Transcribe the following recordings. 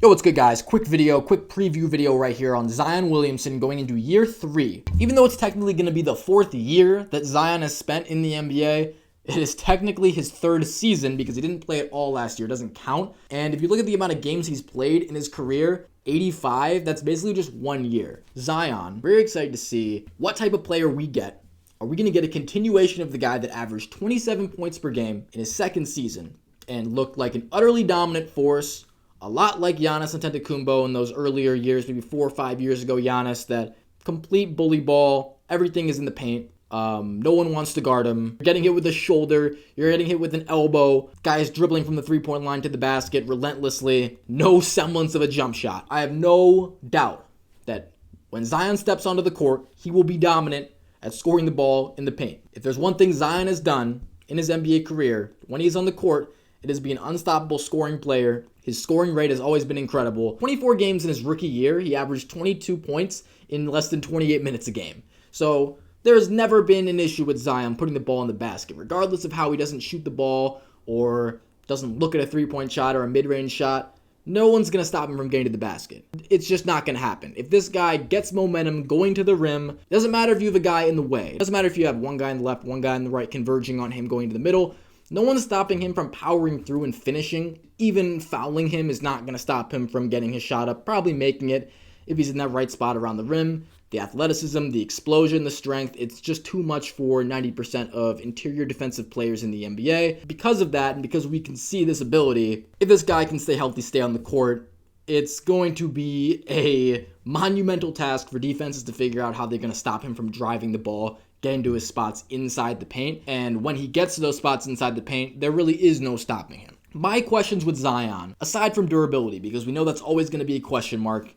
Yo, what's good, guys? Quick preview video right here on Zion Williamson going into year 3. Even though it's technically going to be the 4th year that Zion has spent in the NBA, it is technically his 3rd season because he didn't play it all last year. It doesn't count. And if you look at the amount of games he's played in his career, 85, that's basically just 1 year. Zion, very excited to see what type of player we get. Are we going to get a continuation of the guy that averaged 27 points per game in his 2nd season and looked like an utterly dominant force? A lot like Giannis Antetokounmpo in those earlier years, maybe 4 or 5 years ago, Giannis, that complete bully ball, everything is in the paint. No one wants to guard him. You're getting hit with a shoulder, you're getting hit with an elbow, guys dribbling from the three-point line to the basket relentlessly, no semblance of a jump shot. I have no doubt that when Zion steps onto the court, he will be dominant at scoring the ball in the paint. If there's one thing Zion has done in his NBA career, when he's on the court, it is be an unstoppable scoring player. His scoring rate has always been incredible. 24 games in his rookie year, he averaged 22 points in less than 28 minutes a game. So there's never been an issue with Zion putting the ball in the basket, regardless of how he doesn't shoot the ball or doesn't look at a three-point shot or a mid-range shot. No one's going to stop him from getting to the basket. It's just not going to happen. If this guy gets momentum going to the rim, it doesn't matter if you have a guy in the way. It doesn't matter if you have one guy in the left, one guy in the right converging on him going to the middle. No one's stopping him from powering through and finishing. Even fouling him is not going to stop him from getting his shot up, probably making it if he's in that right spot around the rim. The athleticism, the explosion, the strength, it's just too much for 90% of interior defensive players in the NBA. Because of that, and because we can see this ability, if this guy can stay healthy, stay on the court, it's going to be a monumental task for defenses to figure out how they're going to stop him from driving the ball, getting to his spots inside the paint. And when he gets to those spots inside the paint, there really is no stopping him. My questions with Zion, aside from durability, because we know that's always going to be a question mark,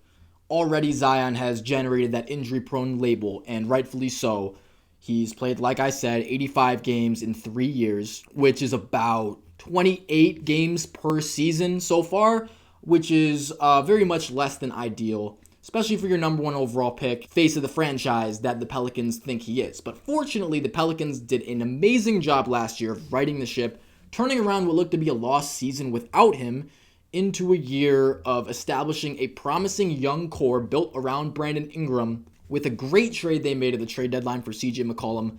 already Zion has generated that injury-prone label, and rightfully so. He's played, like I said, 85 games in 3 years, which is about 28 games per season so far, which is very much less than ideal, especially for your number 1 overall pick, face of the franchise that the Pelicans think he is. But fortunately, the Pelicans did an amazing job last year of righting the ship, turning around what looked to be a lost season without him into a year of establishing a promising young core built around Brandon Ingram with a great trade they made at the trade deadline for CJ McCollum,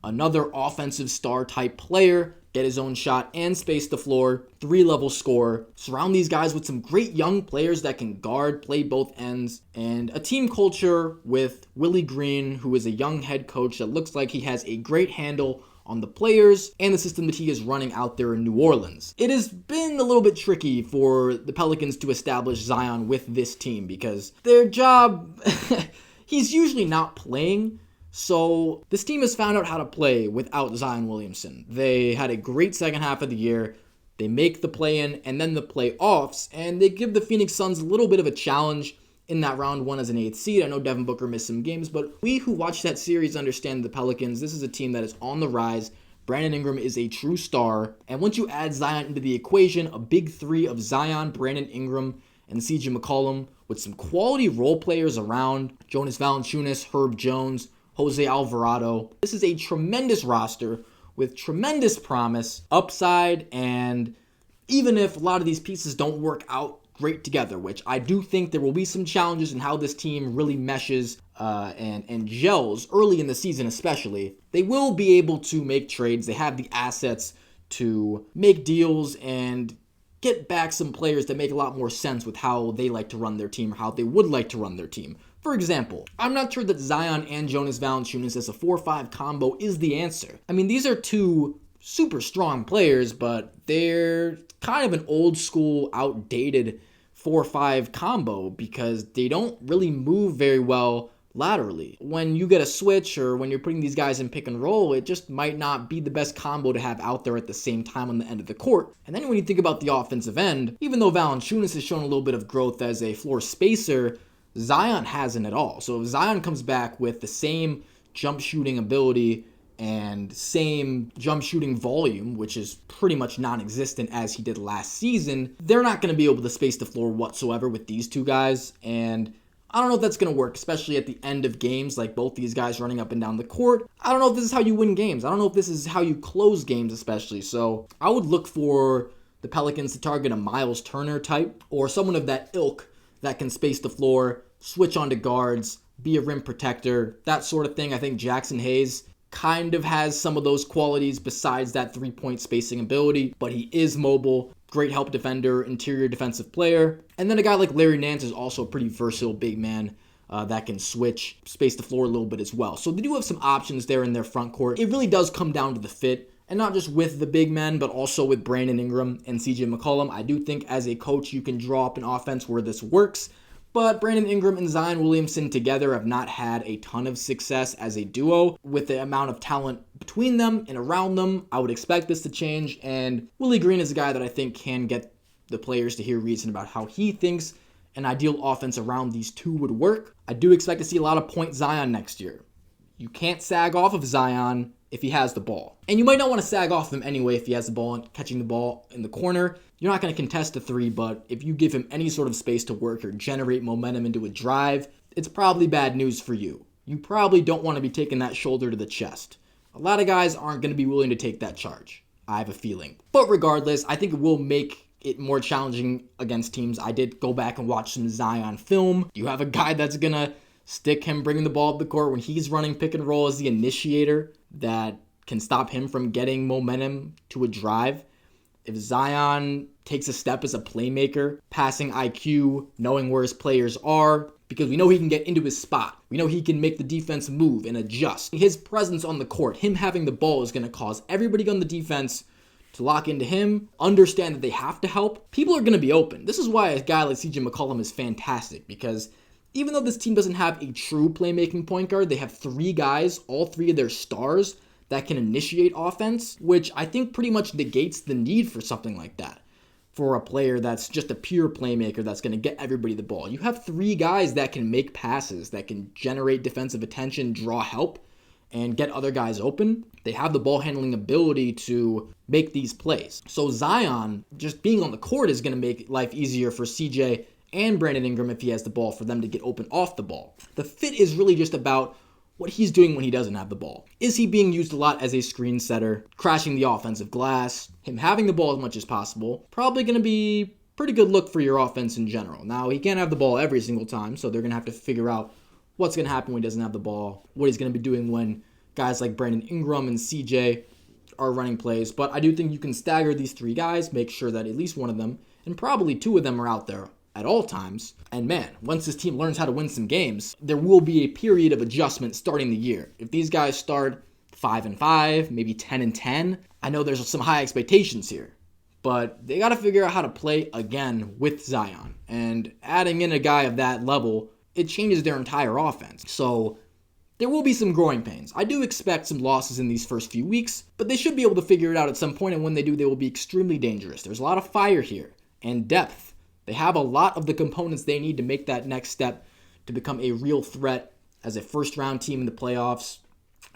another offensive star type player, get his own shot and space the floor, 3-level scorer, surround these guys with some great young players that can guard, play both ends, and a team culture with Willie Green, who is a young head coach that looks like he has a great handle on the players and the system that he is running out there in New Orleans. It has been a little bit tricky for the Pelicans to establish Zion with this team because their job, he's usually not playing. So this team has found out how to play without Zion Williamson. They had a great second half of the year. They make the play-in and then the playoffs, and they give the Phoenix Suns a little bit of a challenge in that round 1 as an 8th seed. I know Devin Booker missed some games, but we who watch that series understand the Pelicans. This is a team that is on the rise. Brandon Ingram is a true star. And once you add Zion into the equation, a big 3 of Zion, Brandon Ingram, and CJ McCollum with some quality role players around, Jonas Valanciunas, Herb Jones, Jose Alvarado. This is a tremendous roster with tremendous promise, upside, and even if a lot of these pieces don't work out great together, which I do think there will be some challenges in how this team really meshes and gels early in the season especially, they will be able to make trades. They have the assets to make deals and get back some players that make a lot more sense with how they like to run their team or how they would like to run their team. For example, I'm not sure that Zion and Jonas Valanciunas as a 4-5 combo is the answer. I mean, these are 2 super strong players, but they're kind of an old school, outdated 4-5 combo because they don't really move very well laterally. When you get a switch or when you're putting these guys in pick and roll, it just might not be the best combo to have out there at the same time on the end of the court. And then when you think about the offensive end, even though Valanciunas has shown a little bit of growth as a floor spacer, Zion hasn't at all. So if Zion comes back with the same jump shooting ability and same jump shooting volume, which is pretty much non-existent as he did last season, they're not going to be able to space the floor whatsoever with these 2 guys. And I don't know if that's going to work, especially at the end of games, like both these guys running up and down the court. I don't know if this is how you win games. I don't know if this is how you close games especially. So I would look for the Pelicans to target a Miles Turner type or someone of that ilk that can space the floor, switch onto guards, be a rim protector, that sort of thing. I think Jackson Hayes kind of has some of those qualities besides that three-point spacing ability, but he is mobile, great help defender, interior defensive player. And then a guy like Larry Nance is also a pretty versatile big man that can switch, space the floor a little bit as well. So they do have some options there in their front court. It really does come down to the fit, and not just with the big men, but also with Brandon Ingram and CJ McCollum. I do think as a coach, you can draw up an offense where this works, but Brandon Ingram and Zion Williamson together have not had a ton of success as a duo. With the amount of talent between them and around them, I would expect this to change, and Willie Green is a guy that I think can get the players to hear reason about how he thinks an ideal offense around these two would work. I do expect to see a lot of point Zion next year. You can't sag off of Zion if he has the ball. And you might not want to sag off him anyway if he has the ball and catching the ball in the corner. You're not going to contest a three, but if you give him any sort of space to work or generate momentum into a drive, it's probably bad news for you. You probably don't want to be taking that shoulder to the chest. A lot of guys aren't going to be willing to take that charge, I have a feeling. But regardless, I think it will make it more challenging against teams. I did go back and watch some Zion film. You have a guy that's going to stick him bringing the ball up the court when he's running pick and roll as the initiator that can stop him from getting momentum to a drive. If Zion takes a step as a playmaker, passing IQ, knowing where his players are, because we know he can get into his spot. We know he can make the defense move and adjust. His presence on the court, him having the ball, is going to cause everybody on the defense to lock into him, understand that they have to help. People are going to be open. This is why a guy like CJ McCollum is fantastic, because even though this team doesn't have a true playmaking point guard, they have three guys, all three of their stars, that can initiate offense, which I think pretty much negates the need for something like that for a player that's just a pure playmaker that's going to get everybody the ball. You have three guys that can make passes, that can generate defensive attention, draw help, and get other guys open. They have the ball handling ability to make these plays. So Zion, just being on the court is going to make life easier for CJ and Brandon Ingram if he has the ball, for them to get open off the ball. The fit is really just about what he's doing when he doesn't have the ball. Is he being used a lot as a screen setter, crashing the offensive glass, him having the ball as much as possible? Probably going to be pretty good look for your offense in general. Now, he can't have the ball every single time, so they're going to have to figure out what's going to happen when he doesn't have the ball, what he's going to be doing when guys like Brandon Ingram and CJ are running plays. But I do think you can stagger these three guys, make sure that at least one of them, and probably two of them, are out there at all times. And man, once this team learns how to win some games, there will be a period of adjustment starting the year. If these guys start 5-5, maybe 10-10, I know there's some high expectations here, but they got to figure out how to play again with Zion. And adding in a guy of that level, it changes their entire offense. So there will be some growing pains. I do expect some losses in these first few weeks, but they should be able to figure it out at some point, and when they do, they will be extremely dangerous. There's a lot of fire here and depth. They have a lot of the components they need to make that next step to become a real threat as a first-round team in the playoffs.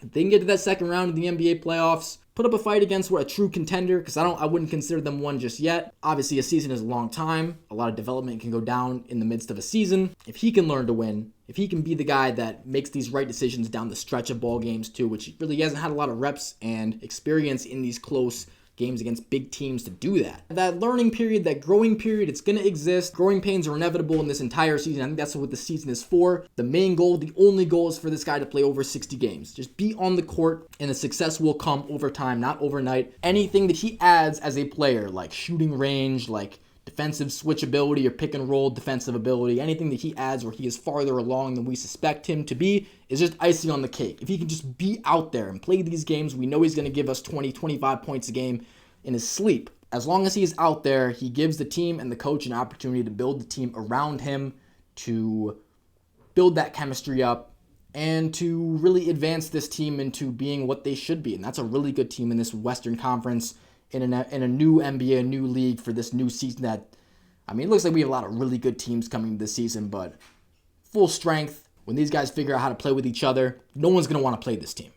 If they can get to that second round of the NBA playoffs, put up a fight against a true contender, because I wouldn't consider them one just yet. Obviously, a season is a long time. A lot of development can go down in the midst of a season. If he can learn to win, if he can be the guy that makes these right decisions down the stretch of ball games too, which really he hasn't had a lot of reps and experience in these close games against big teams to do that. That learning period, that growing period, it's going to exist. Growing pains are inevitable in this entire season. I think that's what the season is for. The main goal, the only goal, is for this guy to play over 60 games. Just be on the court, and the success will come over time, not overnight. Anything that he adds as a player, like shooting range, like defensive switch ability or pick and roll defensive ability, anything that he adds where he is farther along than we suspect him to be, is just icing on the cake. If he can just be out there and play these games, we know he's going to give us 20, 25 points a game in his sleep. As long as he's out there, he gives the team and the coach an opportunity to build the team around him, to build that chemistry up, and to really advance this team into being what they should be. And that's a really good team in this Western Conference, in a new NBA, a new league for this new season. It looks like we have a lot of really good teams coming this season, but full strength, when these guys figure out how to play with each other, no one's going to want to play this team.